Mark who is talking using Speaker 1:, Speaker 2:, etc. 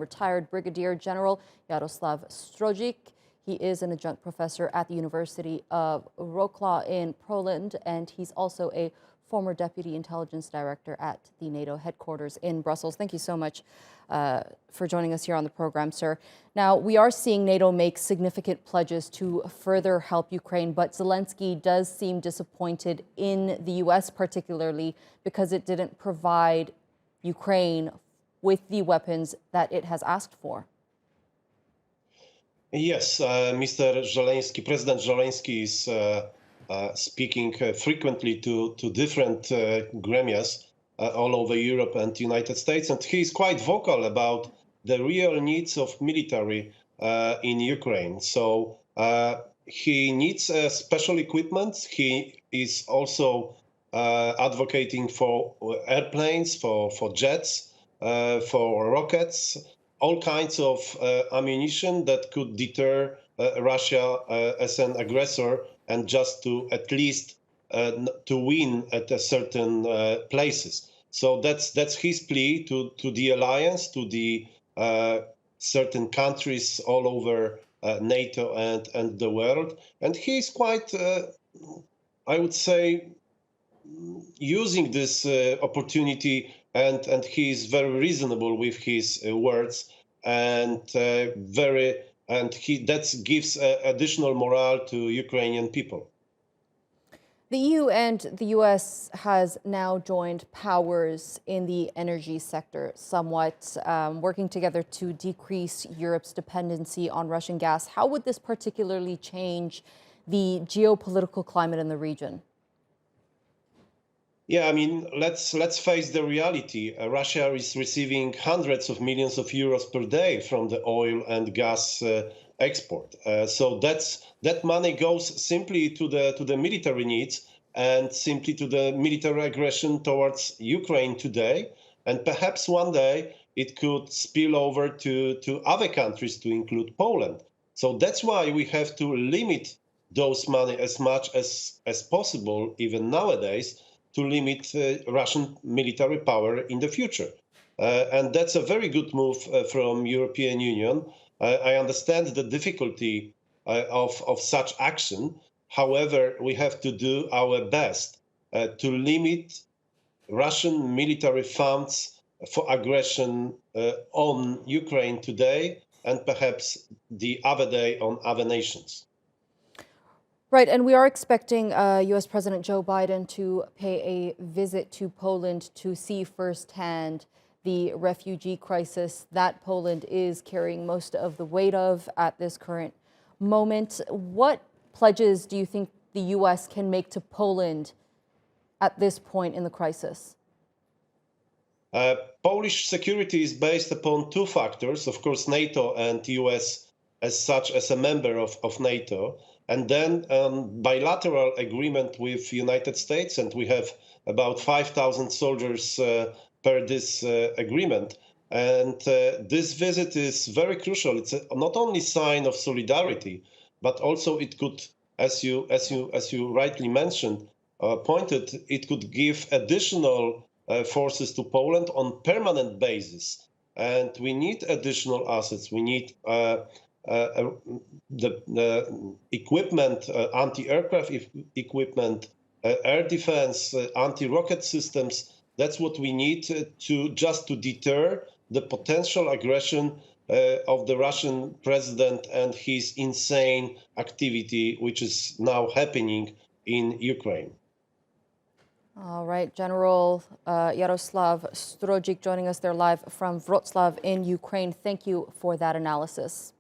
Speaker 1: retired Brigadier General Jarosław Strozyk. He is an adjunct professor at the University of Wroclaw in Poland, and he's also a former deputy intelligence director at the NATO headquarters in Brussels. Thank you so much for joining us here on the program, sir. Now, we are seeing NATO make significant pledges to further help Ukraine, but Zelensky does seem disappointed in the U.S. particularly because it didn't provide Ukraine with the weapons that it has asked for.
Speaker 2: Yes, Mr. Zelensky, President Zelensky is speaking frequently to different gremias all over Europe and the United States, and he is quite vocal about the real needs of military in Ukraine. So he needs special equipment. He is also advocating for airplanes, for jets, for rockets, all kinds of ammunition that could deter Russia as an aggressor and just to at least to win at a certain places. So that's his plea to the alliance, to the certain countries all over NATO and the world. And he's quite, I would say, using this opportunity, and he is very reasonable with his words, and that gives additional morale to Ukrainian people.
Speaker 1: The EU and the US has now joined powers in the energy sector somewhat, working together to decrease Europe's dependency on Russian gas. How would this particularly change the geopolitical climate in the region?
Speaker 2: Yeah, I mean, let's face the reality. Russia is receiving hundreds of millions of euros per day from the oil and gas export. So that money goes simply to the military needs and simply to the military aggression towards Ukraine today. And perhaps one day it could spill over to other countries, to include Poland. So that's why we have to limit those money as much as possible, even nowadays, to limit Russian military power in the future. And that's a very good move from European Union. I understand the difficulty of such action. However, we have to do our best to limit Russian military funds for aggression on Ukraine today and perhaps the other day on other nations.
Speaker 1: Right, and we are expecting U.S. President Joe Biden to pay a visit to Poland to see firsthand the refugee crisis that Poland is carrying most of the weight of at this current moment. What pledges do you think the U.S. can make to Poland at this point in the crisis?
Speaker 2: Polish security is based upon two factors, of course, NATO and the U.S. as such, as a member of NATO, and then bilateral agreement with the United States, and we have about 5,000 soldiers per this agreement. And this visit is very crucial. It's not only sign of solidarity, but also it could, as you rightly mentioned, pointed, it could give additional forces to Poland on permanent basis. And we need additional assets. We need the equipment, anti-aircraft equipment, air defense, anti-rocket systems. That's what we need to deter the potential aggression of the Russian president and his insane activity, which is now happening in Ukraine.
Speaker 1: All right, General Jarosław Strozyk joining us there live from Wroclaw in Ukraine. Thank you for that analysis.